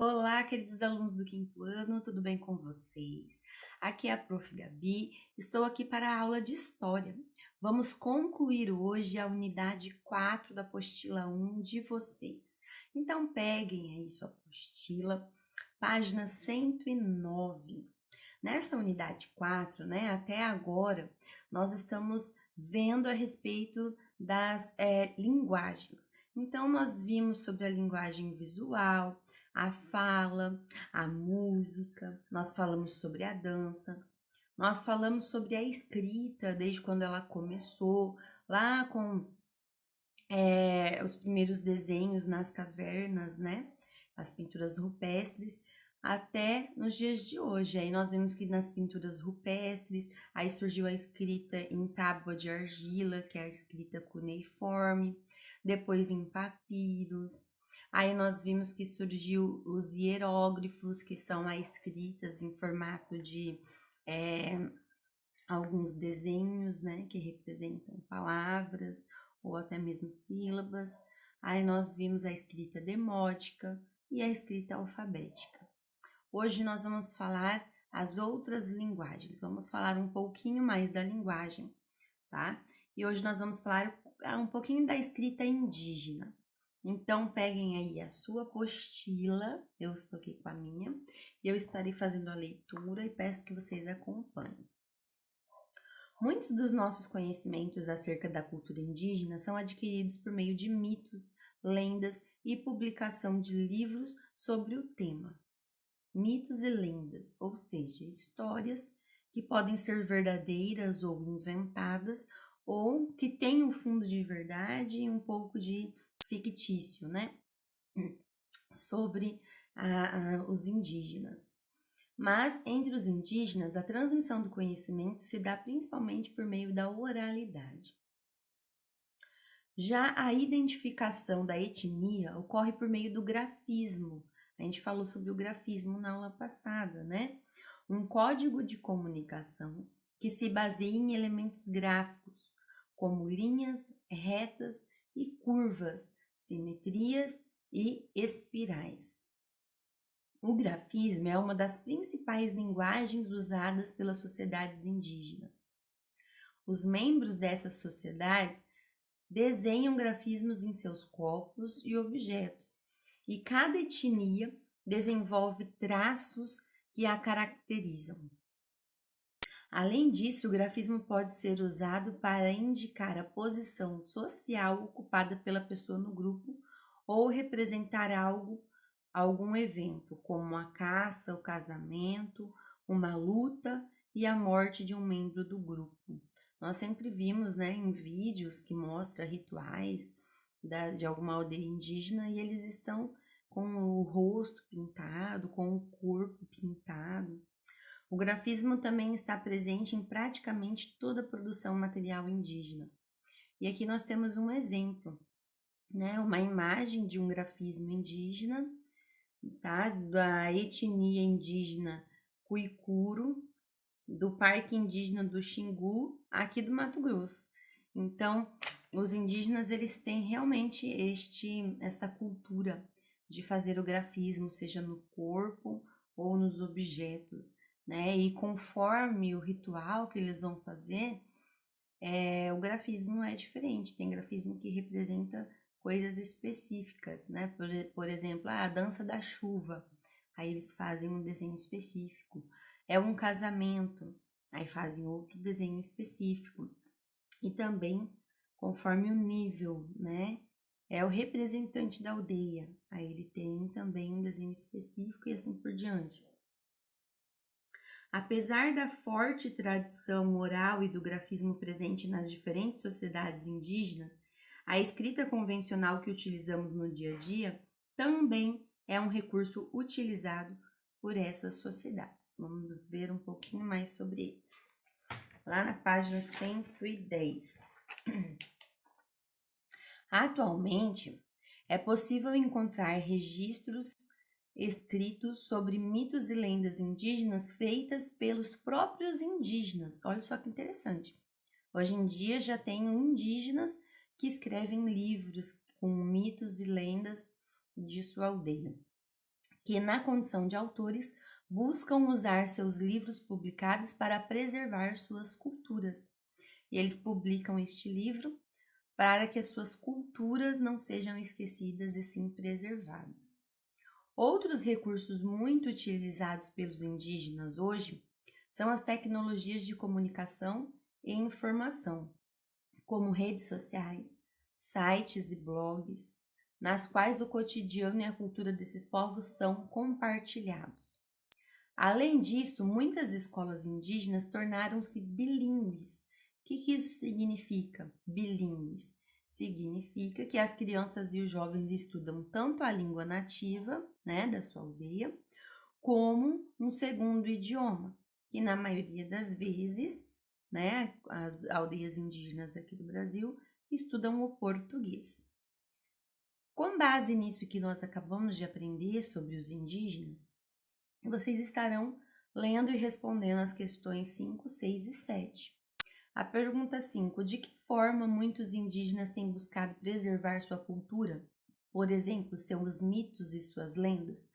Olá, queridos alunos do quinto ano, tudo bem com vocês? Aqui é a Prof. Gabi, estou aqui para a aula de História. Vamos concluir hoje a unidade 4 da apostila 1 de vocês. Então, peguem aí sua apostila, página 109. Nesta unidade 4, até agora, nós estamos vendo a respeito das linguagens. Então, nós vimos sobre a linguagem visual, a fala, a música, nós falamos sobre a dança, nós falamos sobre a escrita desde quando ela começou, lá com os primeiros desenhos nas cavernas, né? As pinturas rupestres, até nos dias de hoje. Aí nós vemos que nas pinturas rupestres, aí surgiu a escrita em tábua de argila, que é a escrita cuneiforme, depois em papiros. Aí nós vimos que surgiu os hieróglifos, que são as escritas em formato de alguns desenhos, né, que representam palavras ou até mesmo sílabas. Aí nós vimos a escrita demótica e a escrita alfabética. Hoje nós vamos falar as outras linguagens, vamos falar um pouquinho mais da linguagem, tá? E hoje nós vamos falar um pouquinho da escrita indígena. Então, peguem aí a sua apostila, eu estou aqui com a minha, e eu estarei fazendo a leitura e peço que vocês acompanhem. Muitos dos nossos conhecimentos acerca da cultura indígena são adquiridos por meio de mitos, lendas e publicação de livros sobre o tema. Mitos e lendas, ou seja, histórias que podem ser verdadeiras ou inventadas, ou que têm um fundo de verdade e um pouco de fictício, né? Sobre os indígenas. Mas, entre os indígenas, a transmissão do conhecimento se dá principalmente por meio da oralidade. Já a identificação da etnia ocorre por meio do grafismo. A gente falou sobre o grafismo na aula passada, né? Um código de comunicação que se baseia em elementos gráficos, como linhas, retas e curvas, simetrias e espirais. O grafismo é uma das principais linguagens usadas pelas sociedades indígenas. Os membros dessas sociedades desenham grafismos em seus corpos e objetos, e cada etnia desenvolve traços que a caracterizam. Além disso, o grafismo pode ser usado para indicar a posição social ocupada pela pessoa no grupo ou representar algum evento, como a caça, o casamento, uma luta e a morte de um membro do grupo. Nós sempre vimos, né, em vídeos que mostram rituais de alguma aldeia indígena e eles estão com o rosto pintado, com o corpo pintado. O grafismo também está presente em praticamente toda a produção material indígena. E aqui nós temos um exemplo, né, uma imagem de um grafismo indígena, tá, da etnia indígena Cuicuro, do Parque Indígena do Xingu, aqui do Mato Grosso. Então, os indígenas, eles têm realmente esta cultura de fazer o grafismo, seja no corpo ou nos objetos, né? E conforme o ritual que eles vão fazer, o grafismo é diferente. Tem grafismo que representa coisas específicas, né? Por exemplo, a dança da chuva. Aí eles fazem um desenho específico. É um casamento, aí fazem outro desenho específico. E também, conforme o nível, né? É o representante da aldeia. Aí ele tem também um desenho específico e assim por diante. Apesar da forte tradição oral e do grafismo presente nas diferentes sociedades indígenas, a escrita convencional que utilizamos no dia a dia também é um recurso utilizado por essas sociedades. Vamos ver um pouquinho mais sobre eles. Lá na página 110. Atualmente, é possível encontrar registros escritos sobre mitos e lendas indígenas feitas pelos próprios indígenas. Olha só que interessante. Hoje em dia já tem indígenas que escrevem livros com mitos e lendas de sua aldeia. que, na condição de autores, buscam usar seus livros publicados para preservar suas culturas. E eles publicam este livro para que as suas culturas não sejam esquecidas e sim preservadas. Outros recursos muito utilizados pelos indígenas hoje são as tecnologias de comunicação e informação, como redes sociais, sites e blogs, nas quais o cotidiano e a cultura desses povos são compartilhados. Além disso, muitas escolas indígenas tornaram-se bilíngues. O que isso significa, bilíngues? Significa que as crianças e os jovens estudam tanto a língua nativa, né, da sua aldeia, como um segundo idioma, que na maioria das vezes, né, as aldeias indígenas aqui do Brasil estudam o português. Com base nisso que nós acabamos de aprender sobre os indígenas, vocês estarão lendo e respondendo as questões 5, 6 e 7. A pergunta 5. De que forma muitos indígenas têm buscado preservar sua cultura? Por exemplo, seus mitos e suas lendas?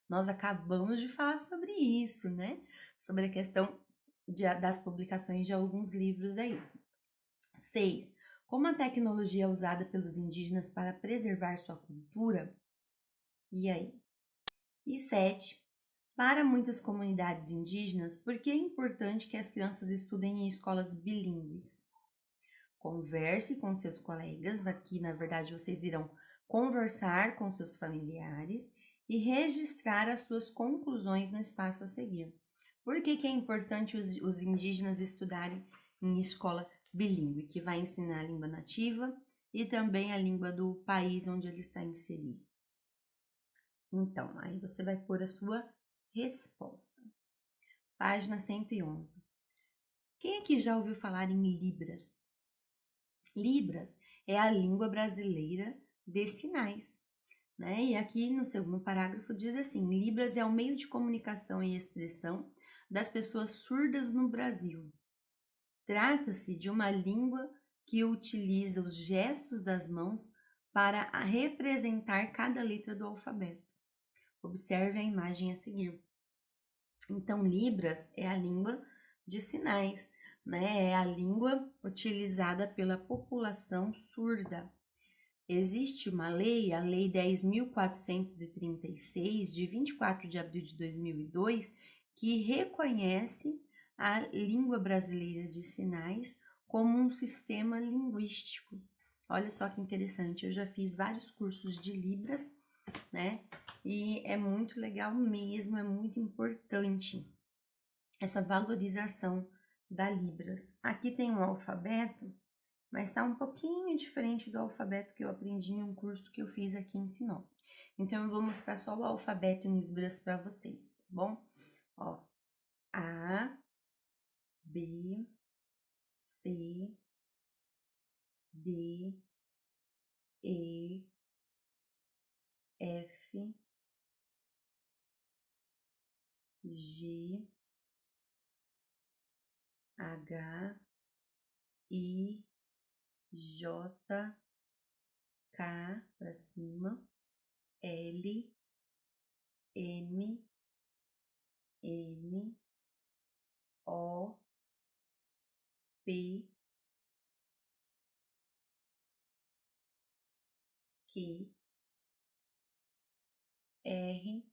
Nós acabamos de falar sobre isso, né? Sobre a questão das publicações de alguns livros aí. 6. Como a tecnologia é usada pelos indígenas para preservar sua cultura? E aí? E 7. Para muitas comunidades indígenas, por que é importante que as crianças estudem em escolas bilíngues? Converse com seus colegas, aqui na verdade vocês irão conversar com seus familiares e registrar as suas conclusões no espaço a seguir. Por que é importante os indígenas estudarem em escola bilíngue, que vai ensinar a língua nativa e também a língua do país onde ele está inserido? Então, aí você vai pôr a sua resposta. Página 111. Quem aqui já ouviu falar em Libras? Libras é a língua brasileira de sinais, né? E aqui no segundo parágrafo diz assim: Libras é o meio de comunicação e expressão das pessoas surdas no Brasil. Trata-se de uma língua que utiliza os gestos das mãos para representar cada letra do alfabeto. Observe a imagem a seguir. Então, Libras é a língua de sinais, né? É a língua utilizada pela população surda. Existe uma lei, a Lei 10.436, de 24 de abril de 2002, que reconhece a língua brasileira de sinais como um sistema linguístico. Olha só que interessante, eu já fiz vários cursos de Libras, né? E é muito legal mesmo, é muito importante essa valorização da Libras. Aqui tem um alfabeto, mas está um pouquinho diferente do alfabeto que eu aprendi em um curso que eu fiz aqui em Sinop. Então, eu vou mostrar só o alfabeto em Libras para vocês, tá bom? Ó, A, B, C, D, E, F, G, H, I, J, K para cima, L, M, N, O, P, Q, R,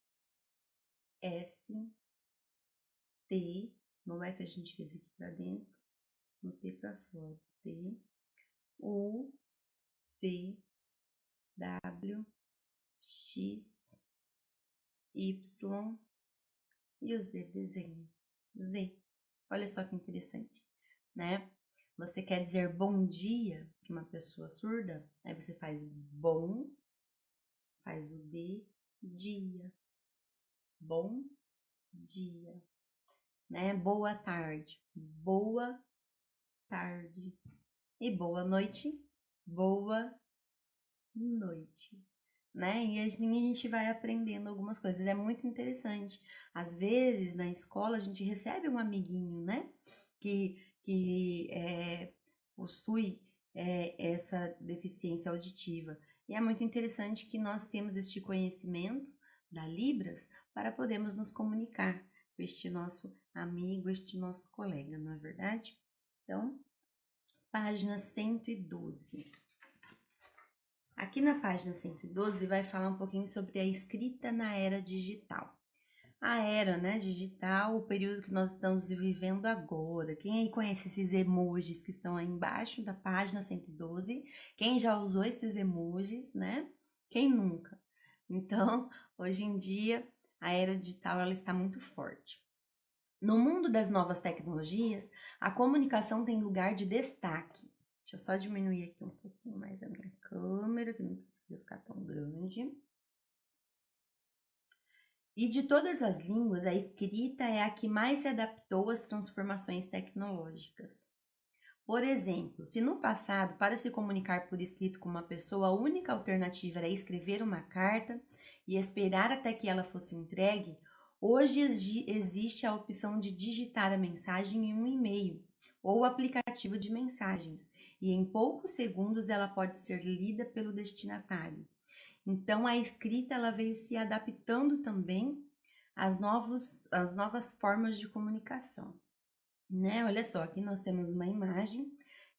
S, T, no F a gente fez aqui para dentro, no T para fora, T, U, V, W, X, Y e o Z desenha. Z. Olha só que interessante, né? Você quer dizer bom dia para uma pessoa surda? Aí você faz bom, faz o D, dia. Bom dia, né? Boa tarde, boa tarde. E boa noite, boa noite, né? E assim a gente vai aprendendo algumas coisas. É muito interessante. Às vezes, na escola, a gente recebe um amiguinho, né? Que possui essa deficiência auditiva. E é muito interessante que nós temos este conhecimento da Libras, para podermos nos comunicar com este nosso amigo, este nosso colega, não é verdade? Então, página 112. Aqui na página 112 vai falar um pouquinho sobre a escrita na era digital. A era, né, digital, o período que nós estamos vivendo agora. Quem aí conhece esses emojis que estão aí embaixo da página 112? Quem já usou esses emojis, né? Quem nunca? Então, hoje em dia, a era digital ela está muito forte. No mundo das novas tecnologias, a comunicação tem lugar de destaque. Deixa eu só diminuir aqui um pouquinho mais a minha câmera, que não precisa ficar tão grande. E de todas as línguas, a escrita é a que mais se adaptou às transformações tecnológicas. Por exemplo, se no passado, para se comunicar por escrito com uma pessoa, a única alternativa era escrever uma carta e esperar até que ela fosse entregue, hoje existe a opção de digitar a mensagem em um e-mail ou aplicativo de mensagens, e em poucos segundos ela pode ser lida pelo destinatário. Então, a escrita ela veio se adaptando também às novas formas de comunicação, né? Olha só, aqui nós temos uma imagem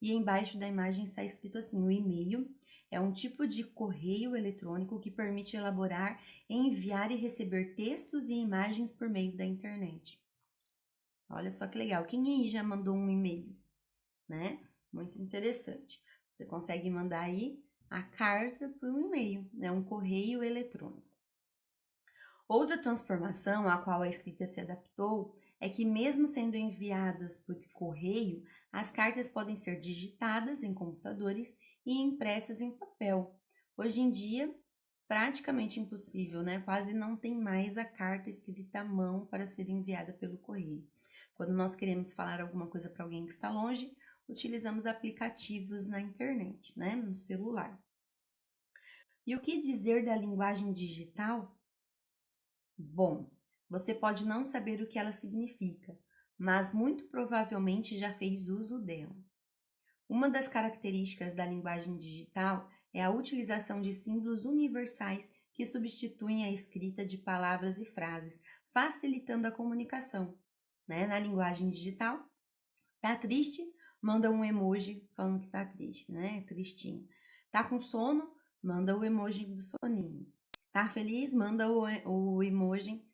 e embaixo da imagem está escrito assim: o e-mail é um tipo de correio eletrônico que permite elaborar, enviar e receber textos e imagens por meio da internet. Olha só que legal. Quem aí já mandou um e-mail, né? Muito interessante. Você consegue mandar aí a carta por um e-mail, né? Um correio eletrônico. Outra transformação a qual a escrita se adaptou é que, mesmo sendo enviadas por correio, as cartas podem ser digitadas em computadores e impressas em papel. Hoje em dia, praticamente impossível, né? Quase não tem mais a carta escrita à mão para ser enviada pelo correio. Quando nós queremos falar alguma coisa para alguém que está longe, utilizamos aplicativos na internet, né? No celular. E o que dizer da linguagem digital? Bom, você pode não saber o que ela significa, mas muito provavelmente já fez uso dela. Uma das características da linguagem digital é a utilização de símbolos universais que substituem a escrita de palavras e frases, facilitando a comunicação. Né? Na linguagem digital, tá triste? Manda um emoji falando que tá triste, né? Tristinho. Tá com sono? Manda o emoji do soninho. Tá feliz? Manda o emoji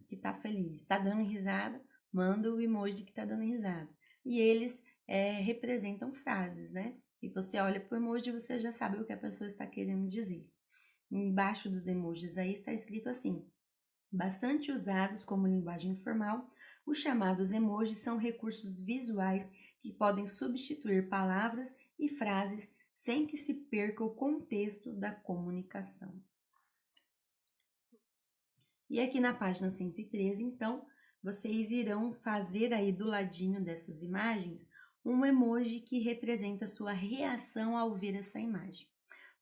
que tá feliz. Tá dando risada? Manda o emoji que tá dando risada. E eles representam frases, né? E você olha pro emoji e você já sabe o que a pessoa está querendo dizer. Embaixo dos emojis aí está escrito assim: bastante usados como linguagem informal, os chamados emojis são recursos visuais que podem substituir palavras e frases sem que se perca o contexto da comunicação. E aqui na página 113, então, vocês irão fazer aí do ladinho dessas imagens um emoji que representa a sua reação ao ver essa imagem.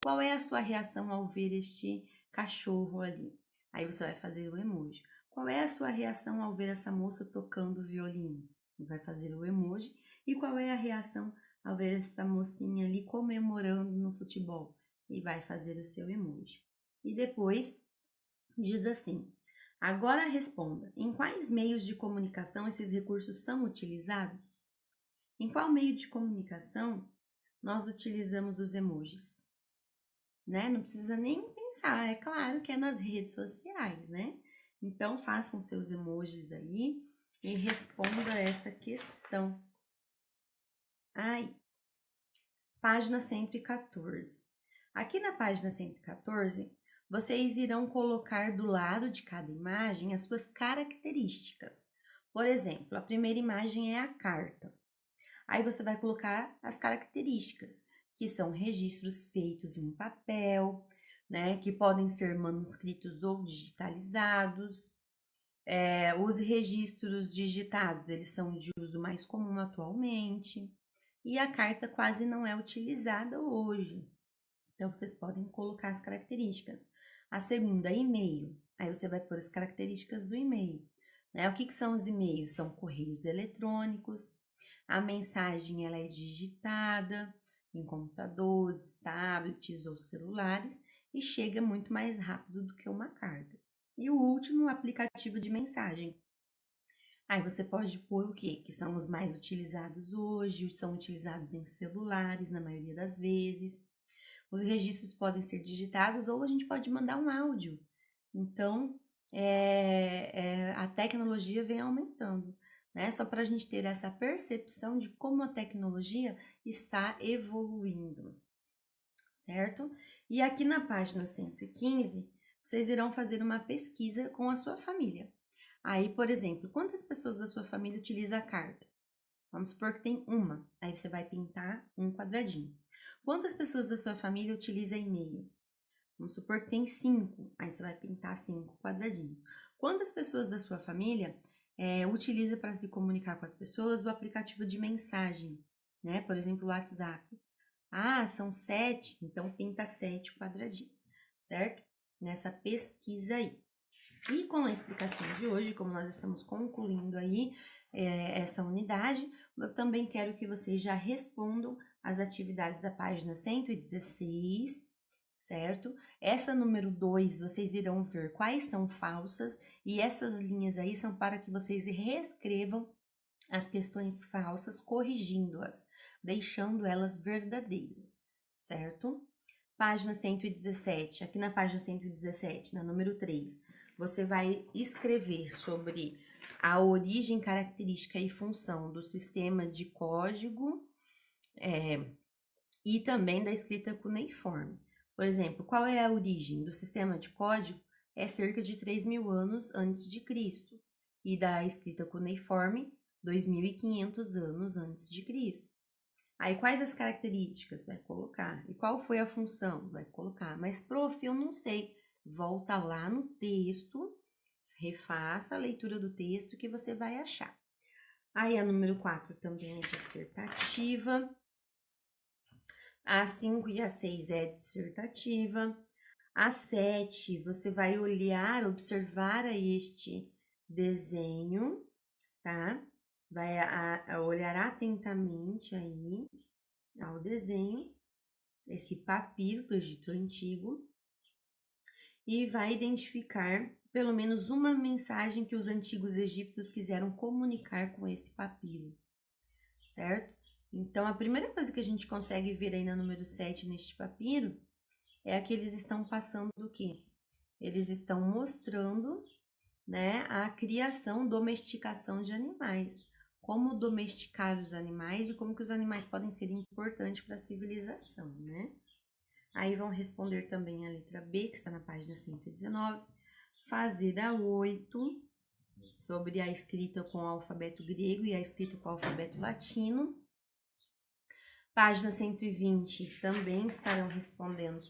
Qual é a sua reação ao ver este cachorro ali? Aí você vai fazer o emoji. Qual é a sua reação ao ver essa moça tocando violino? Vai fazer o emoji. E qual é a reação ao ver essa mocinha ali comemorando no futebol? E vai fazer o seu emoji. E depois diz assim: agora responda, em quais meios de comunicação esses recursos são utilizados? Em qual meio de comunicação nós utilizamos os emojis? Né? Não precisa nem pensar, é claro que é nas redes sociais, né? Então, façam seus emojis aí e responda essa questão. Ai, página 114. Aqui na página 114, vocês irão colocar do lado de cada imagem as suas características. Por exemplo, a primeira imagem é a carta. Aí você vai colocar as características, que são registros feitos em papel, né, que podem ser manuscritos ou digitalizados. Os registros digitados, eles são de uso mais comum atualmente. E a carta quase não é utilizada hoje. Então, vocês podem colocar as características. A segunda, e-mail. Aí você vai pôr as características do e-mail. Né? O que são os e-mails? São correios eletrônicos. A mensagem ela é digitada em computadores, tablets ou celulares e chega muito mais rápido do que uma carta. E o último, o aplicativo de mensagem. Aí você pode pôr o quê? Que são os mais utilizados hoje, são utilizados em celulares, na maioria das vezes. Os registros podem ser digitados ou a gente pode mandar um áudio. Então, a tecnologia vem aumentando, né? Só para a gente ter essa percepção de como a tecnologia está evoluindo, certo? E aqui na página 115, vocês irão fazer uma pesquisa com a sua família. Aí, por exemplo, quantas pessoas da sua família utilizam a carta? Vamos supor que tem uma, aí você vai pintar um quadradinho. Quantas pessoas da sua família utilizam e-mail? Vamos supor que tem 5, aí você vai pintar 5 quadradinhos. Quantas pessoas da sua família utiliza para se comunicar com as pessoas o aplicativo de mensagem, né? Por exemplo, o WhatsApp. Ah, são 7, então pinta 7 quadradinhos, certo? Nessa pesquisa aí. E com a explicação de hoje, como nós estamos concluindo aí essa unidade, eu também quero que vocês já respondam as atividades da página 116, certo? Essa número 2, vocês irão ver quais são falsas, e essas linhas aí são para que vocês reescrevam as questões falsas, corrigindo-as, deixando elas verdadeiras, certo? Página 117, aqui na página 117, na número 3, você vai escrever sobre a origem, característica e função do sistema de código e também da escrita cuneiforme. Por exemplo, qual é a origem do sistema de código? É cerca de 3.000 anos antes de Cristo, e da escrita cuneiforme, 2.500 anos antes de Cristo. Aí, quais as características? Vai colocar. E qual foi a função? Vai colocar. Mas, prof, eu não sei. Volta lá no texto, refaça a leitura do texto que você vai achar. Aí, a número 4 também é dissertativa. A 5 e a 6 é dissertativa. A 7, você vai olhar, observar este desenho, tá? Vai olhar atentamente aí ao desenho, esse papiro do Egito Antigo, e vai identificar pelo menos uma mensagem que os antigos egípcios quiseram comunicar com esse papiro, certo? Então, a primeira coisa que a gente consegue ver aí na número 7 neste papiro é que eles estão passando o quê? Eles estão mostrando, né, a criação, domesticação de animais. Como domesticar os animais e como que os animais podem ser importantes para a civilização, né? Aí vão responder também a letra B, que está na página 119. Fazer a 8, sobre a escrita com o alfabeto grego e a escrita com o alfabeto latino. Página 120 também estarão respondendo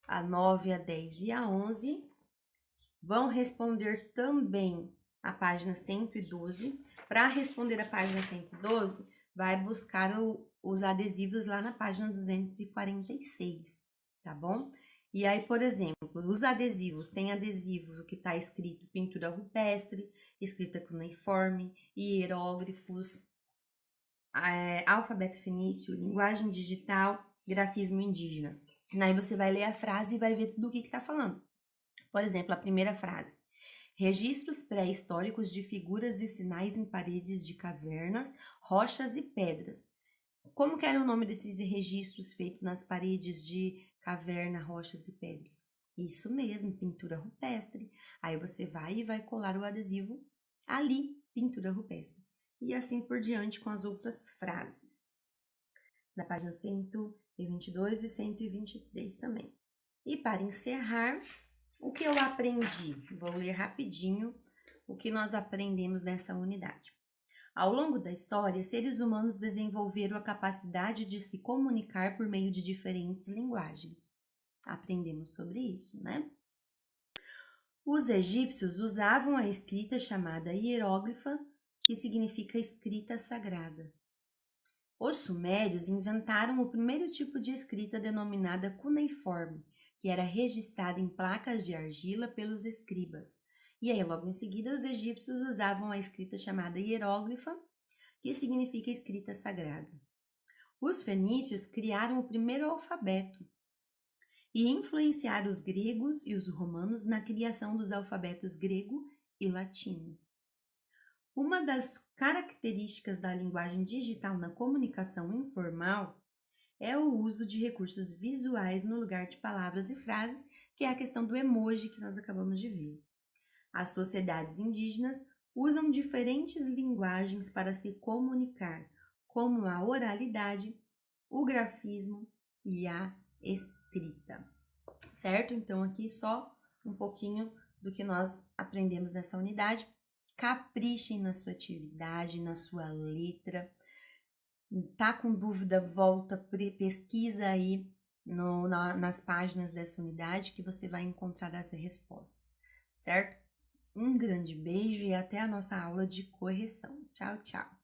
a 9, a 10 e a 11. Vão responder também a página 112. Para responder a página 112, vai buscar os adesivos lá na página 246, tá bom? E aí, por exemplo, os adesivos, tem adesivo que está escrito pintura rupestre, escrita cuneiforme, hieróglifos, alfabeto fenício, linguagem digital, grafismo indígena. Aí você vai ler a frase e vai ver tudo o que está falando. Por exemplo, a primeira frase. Registros pré-históricos de figuras e sinais em paredes de cavernas, rochas e pedras. Como que era o nome desses registros feitos nas paredes de caverna, rochas e pedras? Isso mesmo, pintura rupestre. Aí você vai e vai colar o adesivo ali, pintura rupestre. E assim por diante com as outras frases. Na página 122 e 123 também. E para encerrar, o que eu aprendi? Vou ler rapidinho o que nós aprendemos nessa unidade. Ao longo da história, seres humanos desenvolveram a capacidade de se comunicar por meio de diferentes linguagens. Aprendemos sobre isso, né? Os egípcios usavam a escrita chamada hieróglifa, que significa escrita sagrada. Os sumérios inventaram o primeiro tipo de escrita denominada cuneiforme, que era registrada em placas de argila pelos escribas. E aí, logo em seguida, os egípcios usavam a escrita chamada hieróglifa, que significa escrita sagrada. Os fenícios criaram o primeiro alfabeto. e influenciar os gregos e os romanos na criação dos alfabetos grego e latino. Uma das características da linguagem digital na comunicação informal é o uso de recursos visuais no lugar de palavras e frases, que é a questão do emoji que nós acabamos de ver. As sociedades indígenas usam diferentes linguagens para se comunicar, como a oralidade, o grafismo e a escrita. Certo? Então, aqui só um pouquinho do que nós aprendemos nessa unidade. Caprichem na sua atividade, na sua letra. Tá com dúvida, volta, pesquisa aí nas páginas dessa unidade que você vai encontrar as respostas, certo? Um grande beijo e até a nossa aula de correção. Tchau, tchau!